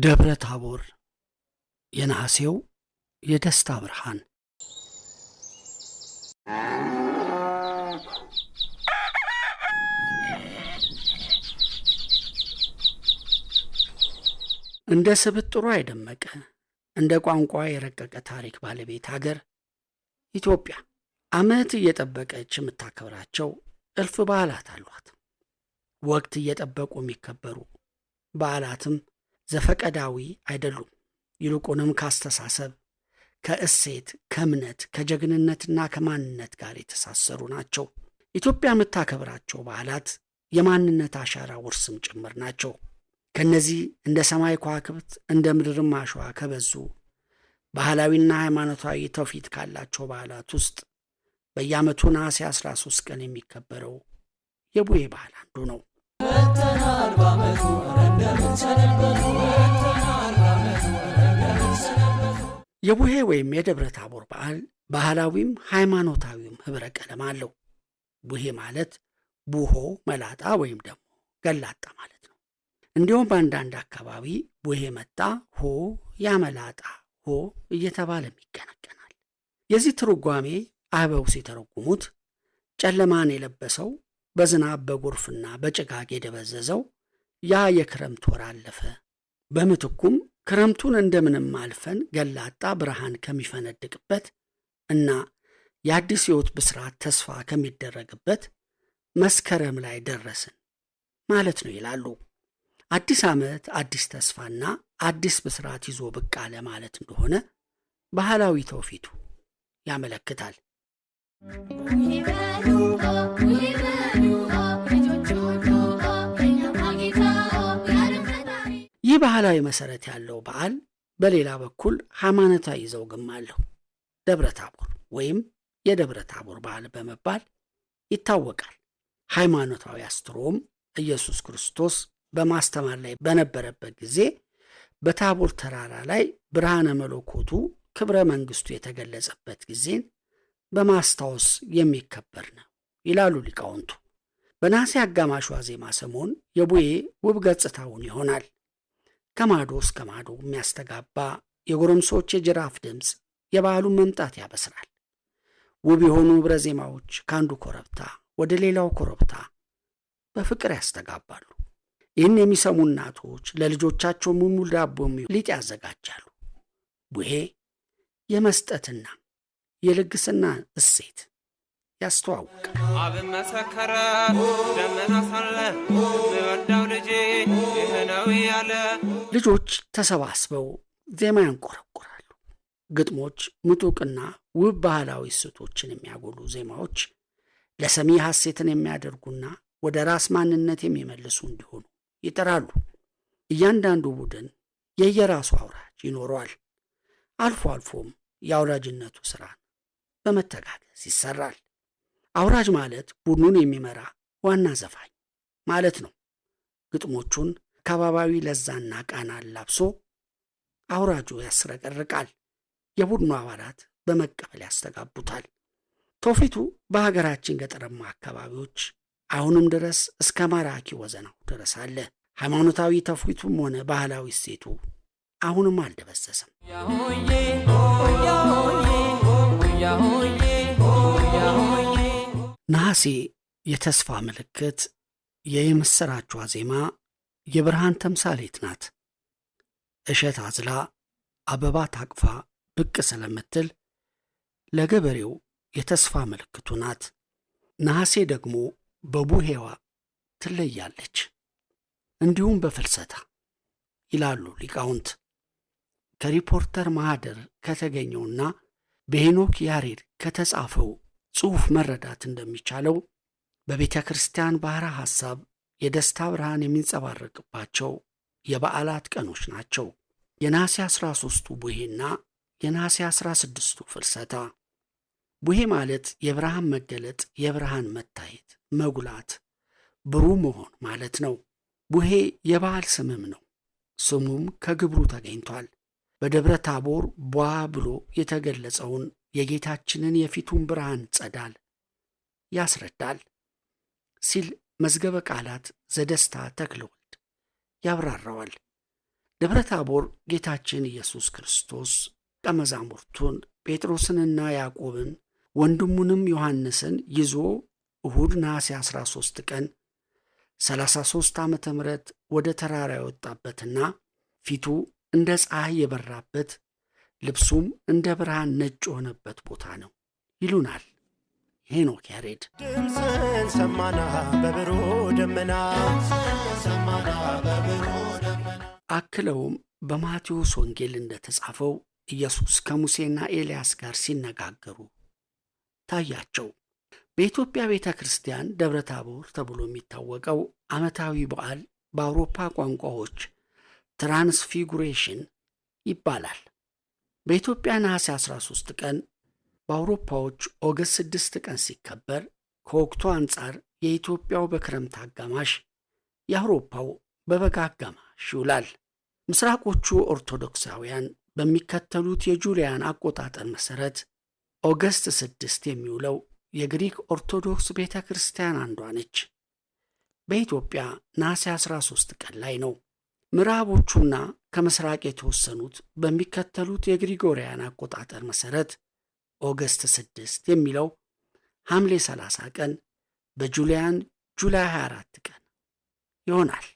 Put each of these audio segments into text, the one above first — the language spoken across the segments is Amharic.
ደብረ ታቦር የነሐሴው የደስታ ብርሃን። እንደ ስብጥሩ የደመቀ እንደ ቋንቋ የረቀቀ ታሪክ ባለቤት ሀገር ኢትዮጵያ ዓመት እየጠበቀች የምታከብራቸው እልፍ በዓላት አሏት። ወቅት እየጠበቁ የሚከበሩ በዓላትም ዘፈቀዳዊ አይደሉም። ይልቁንም ካስተሳሰብ፣ ከእሴት፣ ከእምነት፣ ከጀግንነትና ከማንነት ጋር የተሳሰሩ ናቸው። ኢትዮጵያ የምታከብራቸው በዓላት የማንነት አሻራ ውርስም ጭምር ናቸው። ከነዚህ እንደ ሰማይ ከዋክብት እንደ ምድርም አሸዋ ከበዙ ባህላዊና ሃይማኖታዊ ትውፊት ካላቸው በዓላት ውስጥ በየዓመቱ ነሐሴ 13 ቀን የሚከበረው የቡሄ በዓል አንዱ ነው። የቡሄ ወይም የደብረ ታቦር በዓል ባህላዊም ሃይማኖታዊም ኅብረ ቀለም አለው። ቡሄ ማለት ቡሆ መላጣ ወይም ደግሞ ገላጣ ማለት ነው። እንዲሁም በአንዳንድ አካባቢ ቡሄ መጣ ሆ ያመላጣ ሆ እየተባለም ይቀነቀናል። የዚህ ትርጓሜ አበው ሲተረጉሙት ጨለማን የለበሰው በዝናብ በጎርፍና በጭጋግ የደበዘዘው ያ የክረምት ወር አለፈ፣ በምትኩም ክረምቱን እንደምንም አልፈን ገላጣ ብርሃን ከሚፈነድቅበት እና የአዲስ ሕይወት ብስራት ተስፋ ከሚደረግበት መስከረም ላይ ደረስን ማለት ነው ይላሉ። አዲስ ዓመት አዲስ ተስፋና አዲስ ብስራት ይዞ ብቅ አለ ማለት እንደሆነ ባህላዊ ትውፊቱ ያመለክታል። ይህ ባህላዊ መሰረት ያለው በዓል በሌላ በኩል ሃይማኖታዊ ዘውግም አለው። ደብረ ታቦር ወይም የደብረ ታቦር በዓል በመባል ይታወቃል። ሃይማኖታዊ አስተርእዮም ኢየሱስ ክርስቶስ በማስተማር ላይ በነበረበት ጊዜ በታቦር ተራራ ላይ ብርሃነ መለኮቱ ክብረ መንግስቱ የተገለጸበት ጊዜን በማስታወስ የሚከበር ነው ይላሉ ሊቃውንቱ። በነሐሴ አጋማሽ ዋዜማ ሰሞን የቡሄ ውብ ገጽታውን ይሆናል። ከማዶ እስከ ማዶ የሚያስተጋባ የጎረምሶች የጅራፍ ድምፅ የበዓሉን መምጣት ያበስራል። ውብ የሆኑ ኅብረ ዜማዎች ከአንዱ ኮረብታ ወደ ሌላው ኮረብታ በፍቅር ያስተጋባሉ። ይህን የሚሰሙ እናቶች ለልጆቻቸው ሙልሙል ዳቦ ሊጥ ያዘጋጃሉ። ቡሄ የመስጠትና የልግስና እሴት ያስተዋውቃል። አብ መሰከረ ደመና ሳለ የወዳው ልጄ ይህ ነው ያለ። ልጆች ተሰባስበው ዜማ ያንቆረቆራሉ። ግጥሞች ምጡቅና ውብ ባህላዊ እሴቶችን የሚያጎሉ ዜማዎች ለሰሚ ሐሴትን የሚያደርጉና ወደ ራስ ማንነት የሚመልሱ እንዲሆኑ ይጥራሉ። እያንዳንዱ ቡድን የየራሱ አውራጅ ይኖረዋል። አልፎ አልፎም የአውራጅነቱ ሥራ በመተጋገዝ ይሰራል። አውራጅ ማለት ቡድኑን የሚመራ ዋና ዘፋኝ ማለት ነው። ግጥሞቹን አካባቢያዊ ለዛና ቃና አላብሶ አውራጁ ያስረቀርቃል። የቡድኑ አባላት በመቀበል ያስተጋቡታል። ትውፊቱ በሀገራችን ገጠራማ አካባቢዎች አሁንም ድረስ እስከ ማራኪ ወዘናው ድረስ አለ። ሃይማኖታዊ ትውፊቱም ሆነ ባህላዊ እሴቱ አሁንም አልደበዘዘም። ነሐሴ የተስፋ ምልክት፣ የምሥራቿ ዜማ፣ የብርሃን ተምሳሌት ናት። እሸት አዝላ አበባ ታቅፋ ብቅ ስለምትል ለገበሬው የተስፋ ምልክቱ ናት። ነሐሴ ደግሞ በቡሄዋ ትለያለች፣ እንዲሁም በፍልሰታ ይላሉ ሊቃውንት። ከሪፖርተር ማኅደር ከተገኘውና በሄኖክ ያሬድ ከተጻፈው ጽሑፍ መረዳት እንደሚቻለው በቤተ ክርስቲያን ባሕረ ሐሳብ የደስታ ብርሃን የሚንጸባረቅባቸው የበዓላት ቀኖች ናቸው። የነሐሴ 13ቱ ቡሄና የነሐሴ 16ቱ ፍልሰታ። ቡሄ ማለት የብርሃን መገለጥ፣ የብርሃን መታየት፣ መጉላት፣ ብሩህ መሆን ማለት ነው። ቡሄ የበዓል ስምም ነው። ስሙም ከግብሩ ተገኝቷል። በደብረ ታቦር ቧ ብሎ የተገለጸውን የጌታችንን የፊቱን ብርሃን ጸዳል ያስረዳል ሲል መዝገበ ቃላት ዘደስታ ተክለወልድ ያብራራዋል። ደብረ ታቦር ጌታችን ኢየሱስ ክርስቶስ ደቀ መዛሙርቱን ጴጥሮስንና ያዕቆብን ወንድሙንም ዮሐንስን ይዞ እሁድ ነሐሴ 13 ቀን 33 ዓመተ ምህረት ወደ ተራራ የወጣበትና ፊቱ እንደ ፀሐይ የበራበት ልብሱም እንደ ብርሃን ነጭ የሆነበት ቦታ ነው ይሉናል ሄኖክ ያሬድ። ድምፅን ሰማና በብሩህ ደመና አክለውም በማቴዎስ ወንጌል እንደተጻፈው ኢየሱስ ከሙሴና ኤልያስ ጋር ሲነጋገሩ ታያቸው። በኢትዮጵያ ቤተ ክርስቲያን ደብረ ታቦር ተብሎ የሚታወቀው ዓመታዊ በዓል በአውሮፓ ቋንቋዎች ትራንስፊጉሬሽን ይባላል። በኢትዮጵያ ነሐሴ 13 ቀን፣ በአውሮፓዎች ኦገስት 6 ቀን ሲከበር ከወቅቱ አንጻር የኢትዮጵያው በክረምት አጋማሽ፣ የአውሮፓው በበጋ አጋማሽ ይውላል። ምስራቆቹ ኦርቶዶክሳውያን በሚከተሉት የጁሊያን አቆጣጠር መሠረት ኦገስት 6 የሚውለው የግሪክ ኦርቶዶክስ ቤተ ክርስቲያን አንዷ ነች። በኢትዮጵያ ነሐሴ 13 ቀን ላይ ነው። ምዕራቦቹና ከምስራቅ የተወሰኑት በሚከተሉት የግሪጎሪያን አቆጣጠር መሠረት ኦገስት 6 የሚለው ሐምሌ 30 ቀን፣ በጁሊያን ጁላይ 24 ቀን ይሆናል።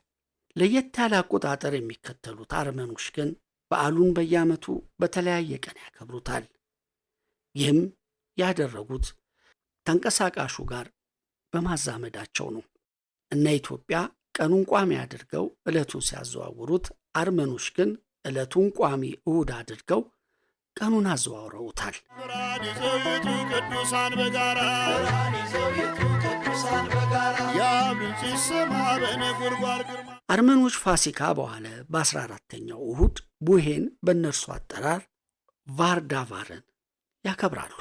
ለየት ያለ አቆጣጠር የሚከተሉት አርመኖች ግን በዓሉን በየዓመቱ በተለያየ ቀን ያከብሩታል። ይህም ያደረጉት ተንቀሳቃሹ ጋር በማዛመዳቸው ነው። እነ ኢትዮጵያ ቀኑን ቋሚ አድርገው ዕለቱን ሲያዘዋውሩት፣ አርመኖች ግን ዕለቱን ቋሚ እሁድ አድርገው ቀኑን አዘዋውረውታል። ቅዱሳን በጋራ ያምንጭ ስማ በነጎድጓድ ግርማ። አርመኖች ፋሲካ በኋላ በ14ተኛው እሁድ ቡሄን በእነርሱ አጠራር ቫርዳቫርን ያከብራሉ።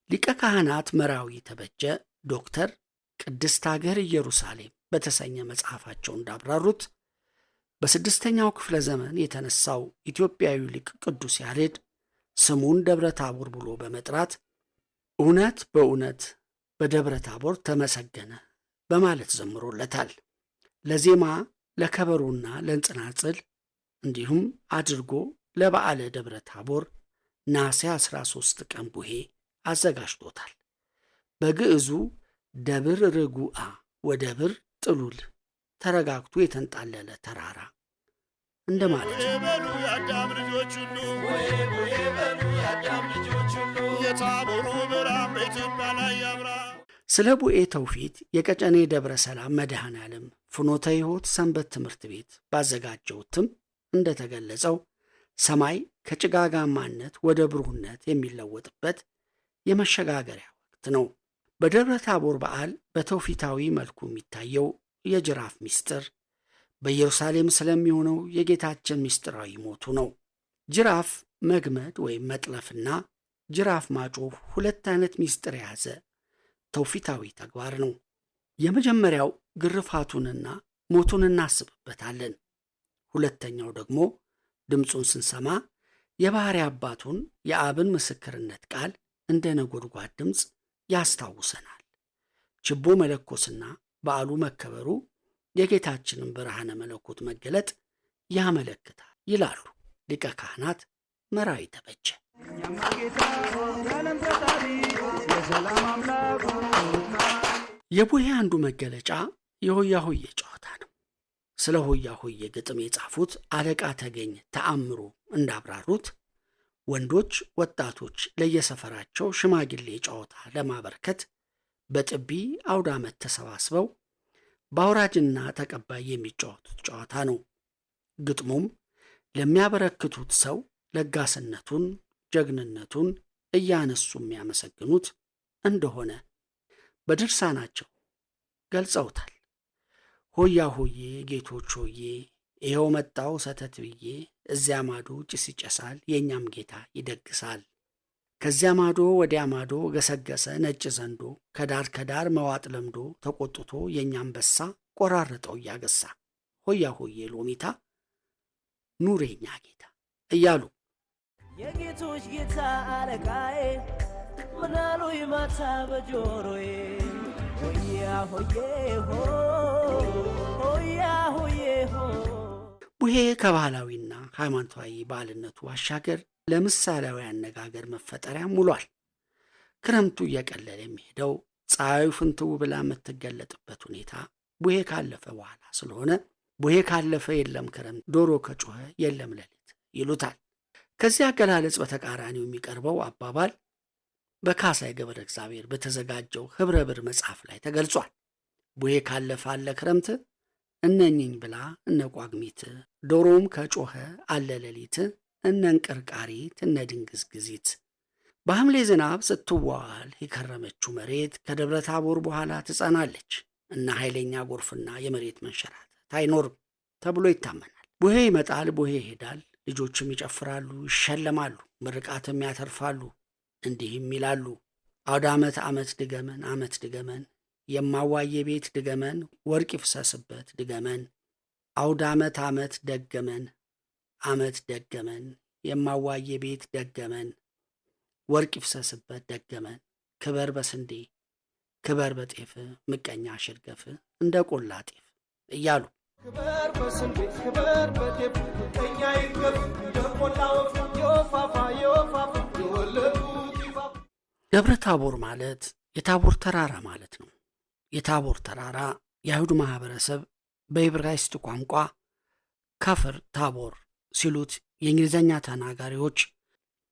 ሊቀ ካህናት መራዊ ተበጀ ዶክተር ቅድስት አገር ኢየሩሳሌም በተሰኘ መጽሐፋቸው እንዳብራሩት በ6ኛው ክፍለ ዘመን የተነሳው ኢትዮጵያዊ ሊቅ ቅዱስ ያሬድ ስሙን ደብረ ታቦር ብሎ በመጥራት እውነት በእውነት በደብረ ታቦር ተመሰገነ በማለት ዘምሮለታል። ለዜማ ለከበሮና ለንጽናጽል እንዲሁም አድርጎ ለበዓለ ደብረ ታቦር ነሐሴ 13 ቀን ቡሄ አዘጋጅቶታል። በግዕዙ ደብር ርጉአ ወደብር ጥሉል ተረጋግቶ የተንጣለለ ተራራ እንደማለት ነው። የአዳም ልጆች ሁሉ የታቦሩ ብርሃን በኢትዮጵያ ላይ ያብራ። ስለ ቡኤ ተውፊት የቀጨኔ ደብረ ሰላም መድኃኔ ዓለም ፍኖተ ሕይወት ሰንበት ትምህርት ቤት ባዘጋጀው እትም እንደተገለጸው ሰማይ ከጭጋጋማነት ወደ ብሩህነት የሚለወጥበት የመሸጋገሪያ ወቅት ነው። በደብረ ታቦር በዓል በተውፊታዊ መልኩ የሚታየው የጅራፍ ምስጢር በኢየሩሳሌም ስለሚሆነው የጌታችን ምስጢራዊ ሞቱ ነው። ጅራፍ መግመድ ወይም መጥለፍና ጅራፍ ማጮህ ሁለት አይነት ምስጢር የያዘ ተውፊታዊ ተግባር ነው። የመጀመሪያው ግርፋቱንና ሞቱን እናስብበታለን። ሁለተኛው ደግሞ ድምፁን ስንሰማ የባሕርይ አባቱን የአብን ምስክርነት ቃል እንደ ነጎድጓድ ድምፅ ያስታውሰናል። ችቦ መለኮስና በዓሉ መከበሩ የጌታችንን ብርሃነ መለኮት መገለጥ ያመለክታል ይላሉ ሊቀ ካህናት መራዊ ተበጀ። የቡሄ አንዱ መገለጫ የሆያ ሆዬ ጨዋታ ነው። ስለ ሆያ ሆዬ ግጥም የጻፉት አለቃ ተገኝ ተአምሮ እንዳብራሩት ወንዶች ወጣቶች ለየሰፈራቸው ሽማግሌ ጨዋታ ለማበርከት በጥቢ አውደ ዓመት ተሰባስበው በአውራጅና ተቀባይ የሚጫወቱት ጨዋታ ነው። ግጥሙም ለሚያበረክቱት ሰው ለጋስነቱን፣ ጀግንነቱን እያነሱ የሚያመሰግኑት እንደሆነ በድርሳናቸው ገልጸውታል። ሆያ ሆዬ ጌቶች ሆዬ ይኸው መጣው ሰተት ብዬ፣ እዚያ ማዶ ጭስ ይጨሳል የእኛም ጌታ ይደግሳል። ከዚያ ማዶ ወዲያ ማዶ ገሰገሰ ነጭ ዘንዶ፣ ከዳር ከዳር መዋጥ ለምዶ፣ ተቆጥቶ የእኛም በሳ ቆራረጠው እያገሳ፣ ሆያ ሆዬ ሎሚታ ኑሬኛ ጌታ እያሉ የጌቶች ጌታ አለቃዬ ምናሉኝ ማታ በጆሮዬ ሆያ ሆዬ ሆ ሆያ ሆዬ ሆ። ቡሄ ከባህላዊና ሃይማኖታዊ በዓልነቱ ባሻገር ለምሳሌያዊ አነጋገር መፈጠሪያ ውሏል። ክረምቱ እየቀለለ የሚሄደው ፀሐዩ ፍንትው ብላ የምትገለጥበት ሁኔታ ቡሄ ካለፈ በኋላ ስለሆነ ቡሄ ካለፈ የለም ክረምት፣ ዶሮ ከጮኸ የለም ሌሊት ይሉታል። ከዚህ አገላለጽ በተቃራኒው የሚቀርበው አባባል በካሳይ ገብረ እግዚአብሔር በተዘጋጀው ህብረ ብር መጽሐፍ ላይ ተገልጿል። ቡሄ ካለፈ አለ ክረምት፣ እነኝኝ ብላ እነ ቋግሚት፣ ዶሮም ከጮኸ አለ ሌሊት፣ እነ እንቅርቃሪት እነ ድንግዝግዚት። በሐምሌ ዝናብ ስትዋል የከረመችው መሬት ከደብረ ታቦር በኋላ ትጸናለች እና ኃይለኛ ጎርፍና የመሬት መንሸራተት አይኖርም ተብሎ ይታመናል። ቡሄ ይመጣል፣ ቡሄ ይሄዳል። ልጆችም ይጨፍራሉ፣ ይሸለማሉ፣ ምርቃትም ያተርፋሉ። እንዲህም ይላሉ። አውደ ዓመት ዓመት ድገመን፣ ዓመት ድገመን፣ የማዋዬ ቤት ድገመን፣ ወርቅ ይፍሰስበት ድገመን። አውደ ዓመት ዓመት ደገመን፣ ዓመት ደገመን፣ የማዋዬ ቤት ደገመን፣ ወርቅ ይፍሰስበት ደገመን። ክበር በስንዴ ክበር በጤፍ፣ ምቀኛ ሽርገፍ እንደ ቆላ ጤፍ እያሉ ክበር በስንዴ ክበር በጤፍ፣ ምቀኛ ይገፍ እንደ ቆላ ወፍ፣ የወፋፋ የወፋፋ የወለዱት ይፋፍ። ደብረ ታቦር ማለት የታቦር ተራራ ማለት ነው። የታቦር ተራራ የአይሁድ ማህበረሰብ በዕብራይስጥ ቋንቋ ከፍር ታቦር ሲሉት የእንግሊዝኛ ተናጋሪዎች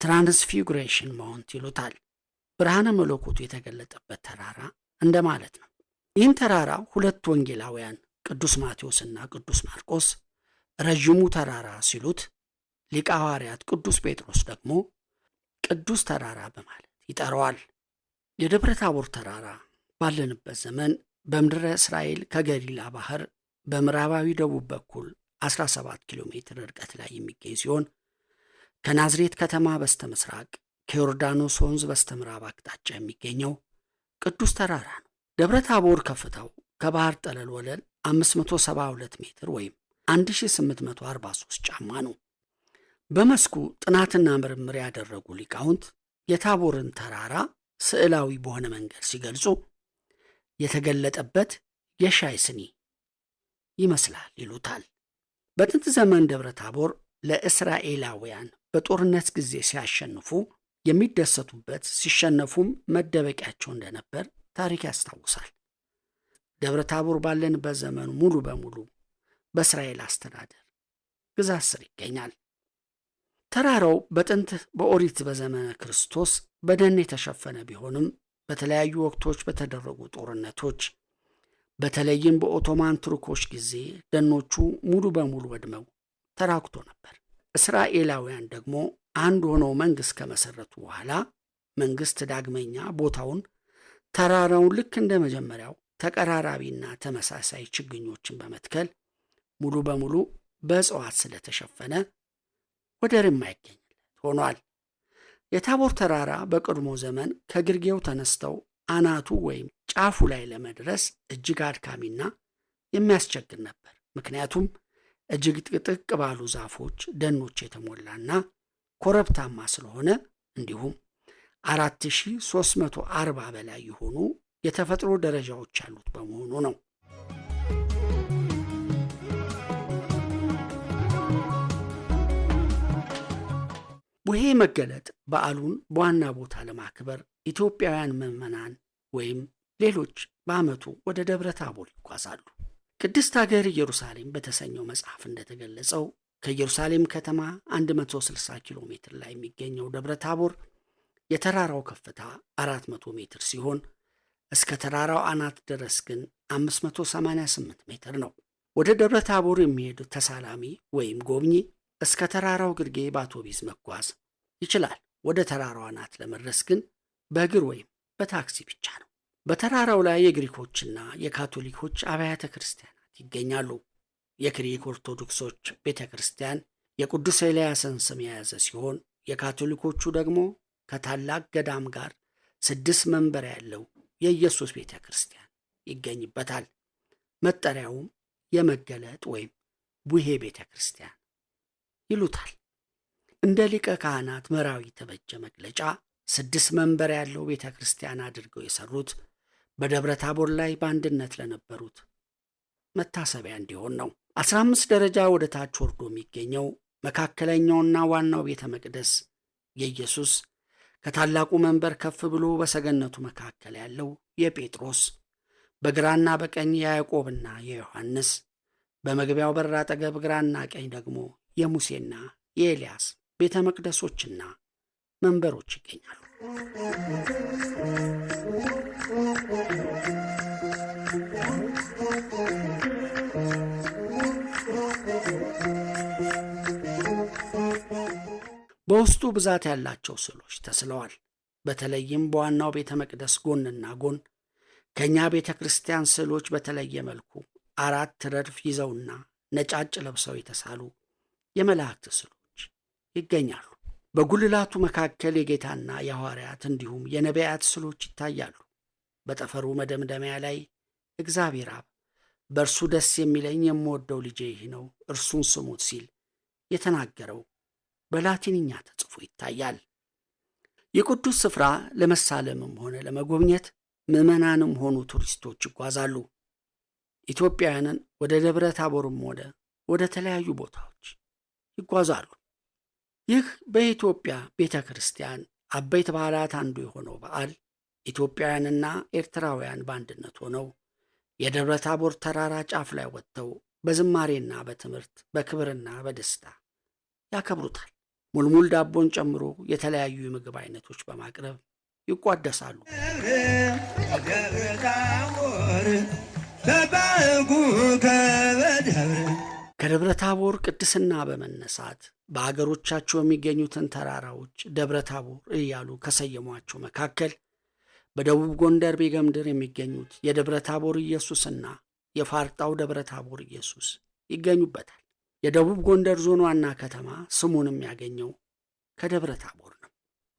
ትራንስፊጉሬሽን ማውንት ይሉታል። ብርሃነ መለኮቱ የተገለጠበት ተራራ እንደማለት ነው። ይህን ተራራ ሁለት ወንጌላውያን ቅዱስ ማቴዎስና ቅዱስ ማርቆስ ረዥሙ ተራራ ሲሉት፣ ሊቀ ሐዋርያት ቅዱስ ጴጥሮስ ደግሞ ቅዱስ ተራራ በማለት ይጠራዋል። የደብረ ታቦር ተራራ ባለንበት ዘመን በምድረ እስራኤል ከገሊላ ባህር በምዕራባዊ ደቡብ በኩል 17 ኪሎ ሜትር ርቀት ላይ የሚገኝ ሲሆን ከናዝሬት ከተማ በስተ ምስራቅ ከዮርዳኖስ ወንዝ በስተ ምዕራብ አቅጣጫ የሚገኘው ቅዱስ ተራራ ነው። ደብረ ታቦር ከፍታው ከባህር ጠለል ወለል 572 ሜትር ወይም 1843 ጫማ ነው። በመስኩ ጥናትና ምርምር ያደረጉ ሊቃውንት የታቦርን ተራራ ስዕላዊ በሆነ መንገድ ሲገልጹ የተገለጠበት የሻይ ስኒ ይመስላል ይሉታል። በጥንት ዘመን ደብረ ታቦር ለእስራኤላውያን በጦርነት ጊዜ ሲያሸንፉ የሚደሰቱበት፣ ሲሸነፉም መደበቂያቸው እንደነበር ታሪክ ያስታውሳል። ደብረ ታቦር ባለንበት ዘመን ሙሉ በሙሉ በእስራኤል አስተዳደር ግዛት ስር ይገኛል። ተራራው በጥንት በኦሪት በዘመነ ክርስቶስ በደን የተሸፈነ ቢሆንም በተለያዩ ወቅቶች በተደረጉ ጦርነቶች በተለይም በኦቶማን ቱርኮች ጊዜ ደኖቹ ሙሉ በሙሉ ወድመው ተራኩቶ ነበር። እስራኤላውያን ደግሞ አንድ ሆነው መንግሥት ከመሠረቱ በኋላ መንግሥት ዳግመኛ ቦታውን ተራራውን ልክ እንደ መጀመሪያው ተቀራራቢና ተመሳሳይ ችግኞችን በመትከል ሙሉ በሙሉ በእጽዋት ስለተሸፈነ ወደር የማይገኝለት ሆኗል። የታቦር ተራራ በቀድሞ ዘመን ከግርጌው ተነስተው አናቱ ወይም ጫፉ ላይ ለመድረስ እጅግ አድካሚና የሚያስቸግር ነበር። ምክንያቱም እጅግ ጥቅጥቅ ባሉ ዛፎች፣ ደኖች የተሞላና ኮረብታማ ስለሆነ እንዲሁም 4340 በላይ የሆኑ የተፈጥሮ ደረጃዎች ያሉት በመሆኑ ነው። ቡሄ መገለጥ በዓሉን በዋና ቦታ ለማክበር ኢትዮጵያውያን ምዕመናን ወይም ሌሎች በዓመቱ ወደ ደብረ ታቦር ይጓዛሉ። ቅድስት ሀገር ኢየሩሳሌም በተሰኘው መጽሐፍ እንደተገለጸው ከኢየሩሳሌም ከተማ 160 ኪሎ ሜትር ላይ የሚገኘው ደብረ ታቦር የተራራው ከፍታ 400 ሜትር ሲሆን እስከ ተራራው አናት ድረስ ግን 588 ሜትር ነው። ወደ ደብረ ታቦር የሚሄድ ተሳላሚ ወይም ጎብኚ እስከ ተራራው ግርጌ በአውቶቡስ መጓዝ ይችላል። ወደ ተራራው አናት ለመድረስ ግን በእግር ወይም በታክሲ ብቻ ነው። በተራራው ላይ የግሪኮችና የካቶሊኮች አብያተ ክርስቲያናት ይገኛሉ። የግሪክ ኦርቶዶክሶች ቤተ ክርስቲያን የቅዱስ ኤልያስን ስም የያዘ ሲሆን የካቶሊኮቹ ደግሞ ከታላቅ ገዳም ጋር 6 መንበር ያለው የኢየሱስ ቤተ ክርስቲያን ይገኝበታል። መጠሪያውም የመገለጥ ወይም ቡሄ ቤተ ክርስቲያን ይሉታል። እንደ ሊቀ ካህናት መራዊ ተበጀ መግለጫ 6 መንበር ያለው ቤተ ክርስቲያን አድርገው የሰሩት በደብረ ታቦር ላይ በአንድነት ለነበሩት መታሰቢያ እንዲሆን ነው። 15 ደረጃ ወደ ታች ወርዶ የሚገኘው መካከለኛውና ዋናው ቤተ መቅደስ የኢየሱስ፣ ከታላቁ መንበር ከፍ ብሎ በሰገነቱ መካከል ያለው የጴጥሮስ፣ በግራና በቀኝ የያዕቆብና የዮሐንስ፣ በመግቢያው በር አጠገብ ግራና ቀኝ ደግሞ የሙሴና የኤልያስ ቤተ መቅደሶችና መንበሮች ይገኛሉ። በውስጡ ብዛት ያላቸው ስዕሎች ተስለዋል። በተለይም በዋናው ቤተ መቅደስ ጎንና ጎን ከእኛ ቤተ ክርስቲያን ስዕሎች በተለየ መልኩ 4 ረድፍ ይዘውና ነጫጭ ለብሰው የተሳሉ የመላእክት ስዕሎች ይገኛሉ። በጉልላቱ መካከል የጌታና የሐዋርያት እንዲሁም የነቢያት ስዕሎች ይታያሉ። በጠፈሩ መደምደሚያ ላይ እግዚአብሔር አብ በእርሱ ደስ የሚለኝ የምወደው ልጄ ይህ ነው፣ እርሱን ስሙት ሲል የተናገረው በላቲንኛ ተጽፎ ይታያል። የቅዱስ ስፍራ ለመሳለምም ሆነ ለመጎብኘት ምዕመናንም ሆኑ ቱሪስቶች ይጓዛሉ። ኢትዮጵያውያንን ወደ ደብረ ታቦርም ወደ ተለያዩ ቦታዎች ይጓዛሉ። ይህ በኢትዮጵያ ቤተ ክርስቲያን አበይት በዓላት አንዱ የሆነው በዓል ኢትዮጵያውያንና ኤርትራውያን በአንድነት ሆነው የደብረ ታቦር ተራራ ጫፍ ላይ ወጥተው በዝማሬና በትምህርት በክብርና በደስታ ያከብሩታል። ሙልሙል ዳቦን ጨምሮ የተለያዩ የምግብ አይነቶች በማቅረብ ይቋደሳሉ። ከደብረ ታቦር ቅድስና በመነሳት በአገሮቻቸው የሚገኙትን ተራራዎች ደብረ ታቦር እያሉ ከሰየሟቸው መካከል በደቡብ ጎንደር ቤገምድር የሚገኙት የደብረ ታቦር ኢየሱስና የፋርጣው ደብረ ታቦር ኢየሱስ ይገኙበታል። የደቡብ ጎንደር ዞን ዋና ከተማ ስሙንም ያገኘው ከደብረ ታቦር ነው።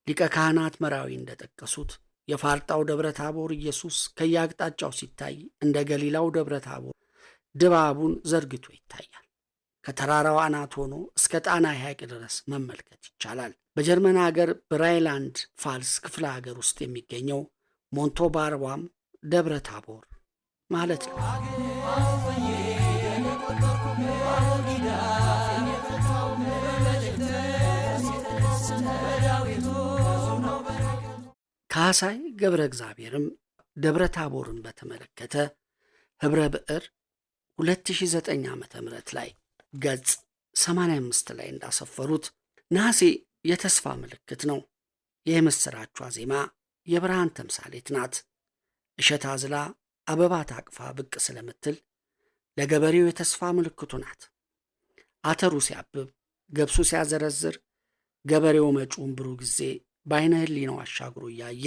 ሊቀ ካህናት መራዊ እንደጠቀሱት የፋርጣው ደብረ ታቦር ኢየሱስ ከየአቅጣጫው ሲታይ እንደ ገሊላው ደብረ ታቦር ድባቡን ዘርግቶ ይታያል። ከተራራው አናት ሆኖ እስከ ጣና ሐይቅ ድረስ መመልከት ይቻላል። በጀርመን ሀገር ብራይላንድ ፋልስ ክፍለ ሀገር ውስጥ የሚገኘው ሞንቶ ባርቧም ደብረ ታቦር ማለት ነው። ካህሳይ ገብረ እግዚአብሔርም ደብረ ታቦርን በተመለከተ ኅብረ ብዕር 2009 ዓ.ም ላይ ገጽ 85 ላይ እንዳሰፈሩት ነሐሴ የተስፋ ምልክት ነው። የምሥራቿ ዜማ የብርሃን ተምሳሌት ናት። እሸት አዝላ አበባ ታቅፋ ብቅ ስለምትል ለገበሬው የተስፋ ምልክቱ ናት። አተሩ ሲያብብ ገብሱ ሲያዘረዝር ገበሬው መጪውን ብሩህ ጊዜ በዓይነ ሕሊናው አሻግሮ እያየ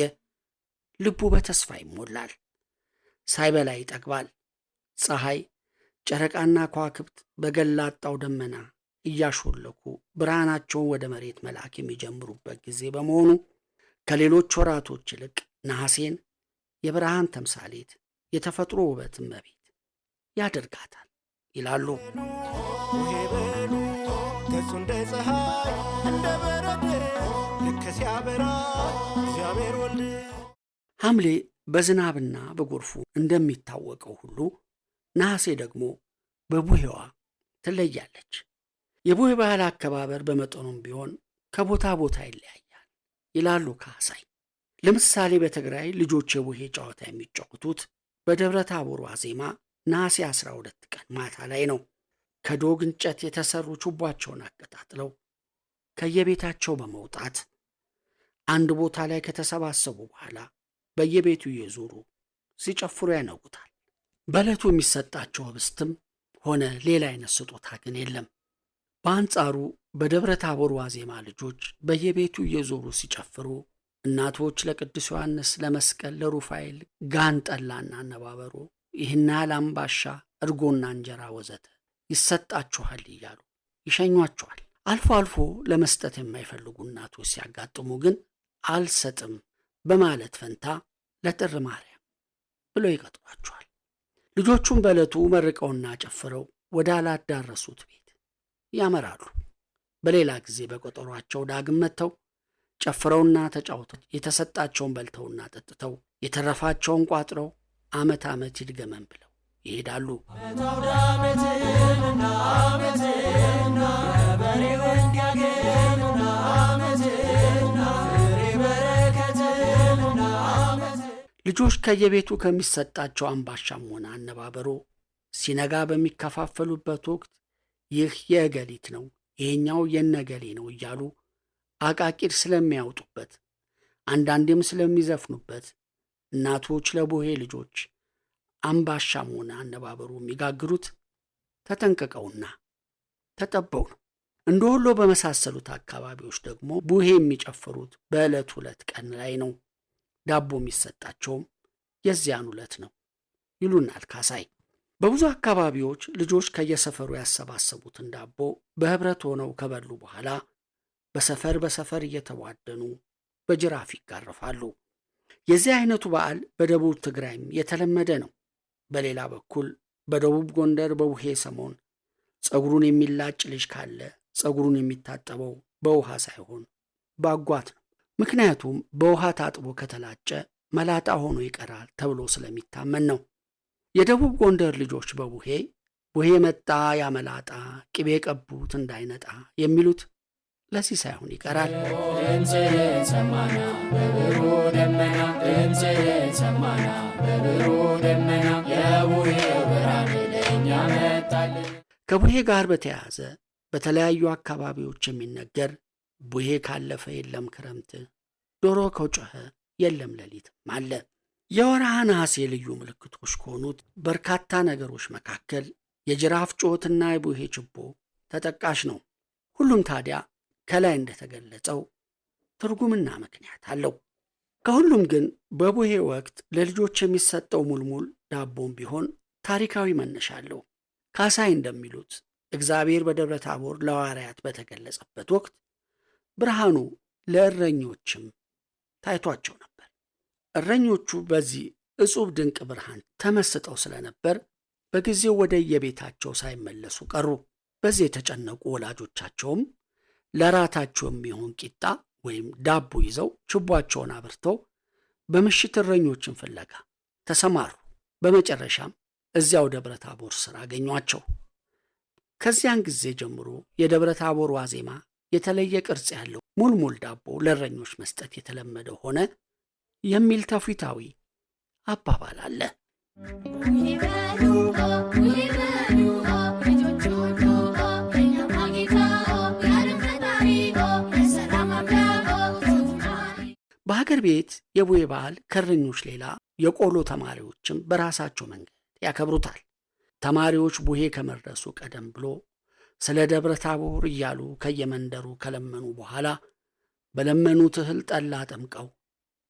ልቡ በተስፋ ይሞላል። ሳይበላ ይጠግባል። ፀሐይ፣ ጨረቃና ከዋክብት በገላጣው ደመና እያሾለኩ ብርሃናቸውን ወደ መሬት መላክ የሚጀምሩበት ጊዜ በመሆኑ ከሌሎች ወራቶች ይልቅ ነሐሴን የብርሃን ተምሳሌት፣ የተፈጥሮ ውበት እመቤት ያደርጋታል ይላሉ። ገጹ እንደ ፀሐይ እንደ በረድ ልክ ሲያበራ እግዚአብሔር ወልድ። ሐምሌ በዝናብና በጎርፉ እንደሚታወቀው ሁሉ ነሐሴ ደግሞ በቡሄዋ ትለያለች። የቡሄ ባህል አከባበር በመጠኑም ቢሆን ከቦታ ቦታ ይለያያል ይላሉ ካህሳይ። ለምሳሌ በትግራይ ልጆች የቡሄ ጨዋታ የሚጫወቱት በደብረ ታቦር ዋዜማ ነሐሴ 12 ቀን ማታ ላይ ነው። ከዶግ እንጨት የተሰሩ ችቦአቸውን አቀጣጥለው ከየቤታቸው በመውጣት አንድ ቦታ ላይ ከተሰባሰቡ በኋላ በየቤቱ እየዞሩ ሲጨፍሩ ያነጉታል። በዕለቱ የሚሰጣቸው ኅብስትም ሆነ ሌላ አይነት ስጦታ ግን የለም። በአንጻሩ በደብረ ታቦር ዋዜማ ልጆች በየቤቱ እየዞሩ ሲጨፍሩ እናቶች ለቅዱስ ዮሐንስ፣ ለመስቀል፣ ለሩፋኤል ጋን ጠላና አነባበሮ ይህን ያህል አምባሻ፣ እርጎና እንጀራ ወዘተ ይሰጣችኋል እያሉ ይሸኟቸዋል። አልፎ አልፎ ለመስጠት የማይፈልጉ እናቶች ሲያጋጥሙ ግን አልሰጥም በማለት ፈንታ ለጥር ማርያም ብለው ይቀጥሯቸዋል። ልጆቹም በዕለቱ መርቀውና ጨፍረው ወደ አላዳረሱት ቤት ያመራሉ። በሌላ ጊዜ በቆጠሯቸው ዳግም መጥተው ጨፍረውና ተጫውተው የተሰጣቸውን በልተውና ጠጥተው የተረፋቸውን ቋጥረው ዓመት ዓመት ይድገመን ብለው ይሄዳሉ። ልጆች ከየቤቱ ከሚሰጣቸው አምባሻም ሆነ አነባበሮ ሲነጋ በሚከፋፈሉበት ወቅት ይህ የእገሊት ነው፣ ይሄኛው የነገሌ ነው እያሉ አቃቂር ስለሚያወጡበት አንዳንዴም ስለሚዘፍኑበት እናቶች ለቡሄ ልጆች አምባሻም ሆነ አነባበሩ የሚጋግሩት ተጠንቅቀውና ተጠበው ነው። እንደ ወሎ በመሳሰሉት አካባቢዎች ደግሞ ቡሄ የሚጨፍሩት በዕለት ሁለት ቀን ላይ ነው። ዳቦ የሚሰጣቸውም የዚያን ዕለት ነው ይሉናል ካሳይ። በብዙ አካባቢዎች ልጆች ከየሰፈሩ ያሰባሰቡትን ዳቦ በህብረት ሆነው ከበሉ በኋላ በሰፈር እየተቧደኑ በጅራፍ ይጋረፋሉ። የዚህ አይነቱ በዓል በደቡብ ትግራይም የተለመደ ነው። በሌላ በኩል በደቡብ ጎንደር በቡሄ ሰሞን ጸጉሩን የሚላጭ ልጅ ካለ ጸጉሩን የሚታጠበው በውሃ ሳይሆን በአጓት ነው። ምክንያቱም በውሃ ታጥቦ ከተላጨ መላጣ ሆኖ ይቀራል ተብሎ ስለሚታመን ነው። የደቡብ ጎንደር ልጆች ቡሄ መጣ ያመላጣ ቅቤ ቀቡት እንዳይነጣ የሚሉት ለዚህ ሳይሆን ይቀራል። ድምፅህን ሰማና በብሩ ደመና፣ ድምፅህን ሰማና በብሩ ደመና፣ የቡሄ ብርሃን ለእኛ መጣልን። ከቡሄ ጋር በተያያዘ በተለያዩ አካባቢዎች የሚነገር ቡሄ ካለፈ የለም ክረምት፣ ዶሮ ከጮኸ የለም ሌሊትም አለ። የወርሃ ነሐሴ ልዩ ምልክቶች ከሆኑት በርካታ ነገሮች መካከል የጅራፍ ጩኸትና የቡሄ ችቦ ተጠቃሽ ነው። ሁሉም ታዲያ ከላይ እንደተገለጸው ትርጉምና ምክንያት አለው። ከሁሉም ግን በቡሄ ወቅት ለልጆች የሚሰጠው ሙልሙል ዳቦም ቢሆን ታሪካዊ መነሻ አለው። ካሳይ እንደሚሉት እግዚአብሔር በደብረ ታቦር ለሐዋርያት በተገለጸበት ወቅት ብርሃኑ ለእረኞችም ታይቷቸው ነበር። እረኞቹ በዚህ እጹብ ድንቅ ብርሃን ተመስጠው ስለነበር በጊዜው ወደ የቤታቸው ሳይመለሱ ቀሩ። በዚህ የተጨነቁ ወላጆቻቸውም ለራታቸው የሚሆን ቂጣ ወይም ዳቦ ይዘው ችቧቸውን አብርተው በምሽት እረኞችን ፍለጋ ተሰማሩ። በመጨረሻም እዚያው ደብረ ታቦር ስር አገኟቸው። ከዚያን ጊዜ ጀምሮ የደብረ ታቦር ዋዜማ የተለየ ቅርጽ ያለው ሙልሙል ዳቦ ለእረኞች መስጠት የተለመደ ሆነ የሚል ትውፊታዊ አባባል አለ። በሀገር ቤት የቡሄ በዓል ከእረኞች ሌላ የቆሎ ተማሪዎችም በራሳቸው መንገድ ያከብሩታል። ተማሪዎች ቡሄ ከመድረሱ ቀደም ብሎ ስለ ደብረ ታቦር እያሉ ከየመንደሩ ከለመኑ በኋላ በለመኑት እህል ጠላ ጠምቀው፣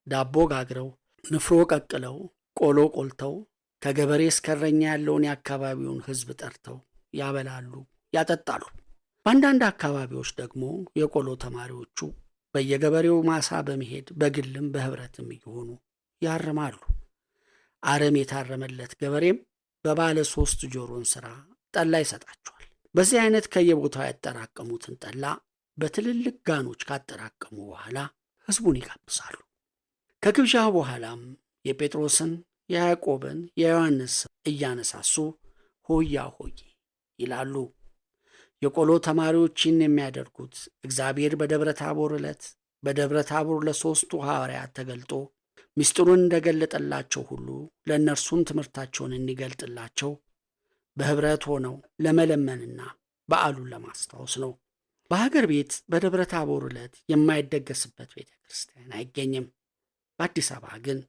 ዳቦ ጋግረው፣ ንፍሮ ቀቅለው፣ ቆሎ ቆልተው ከገበሬ እስከ እረኛ ያለውን የአካባቢውን ሕዝብ ጠርተው ያበላሉ፣ ያጠጣሉ። በአንዳንድ አካባቢዎች ደግሞ የቆሎ ተማሪዎቹ በየገበሬው ማሳ በመሄድ በግልም በህብረትም እየሆኑ ያርማሉ። አረም የታረመለት ገበሬም በባለ 3 ጆሮን ሥራ ጠላ ይሰጣቸዋል። በዚህ አይነት ከየቦታው ያጠራቀሙትን ጠላ በትልልቅ ጋኖች ካጠራቀሙ በኋላ ሕዝቡን ይጋብዛሉ። ከግብዣው በኋላም የጴጥሮስን፣ የያዕቆብን፣ የዮሐንስ እያነሳሱ ሆያ ሆይ ይላሉ። የቆሎ ተማሪዎችን የሚያደርጉት እግዚአብሔር በደብረ ታቦር ዕለት በደብረ ታቦር ለ3ቱ ሐዋርያት ተገልጦ ምስጢሩን እንደገለጠላቸው ሁሉ ለእነርሱም ትምህርታቸውን እንዲገልጥላቸው በህብረት ሆነው ለመለመንና በዓሉን ለማስታወስ ነው። በሀገር ቤት በደብረ ታቦር ዕለት የማይደገስበት ቤተ ክርስቲያን አይገኝም። በአዲስ አበባ ግን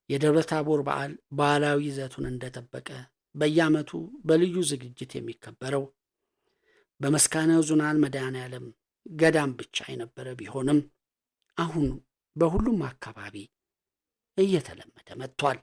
የደብረ ታቦር በዓል ባህላዊ ይዘቱን እንደጠበቀ በየዓመቱ በልዩ ዝግጅት የሚከበረው በመስካነ ኅዙናን መድኃኔዓለም ገዳም ብቻ የነበረ ቢሆንም አሁን በሁሉም አካባቢ እየተለመደ መጥቷል።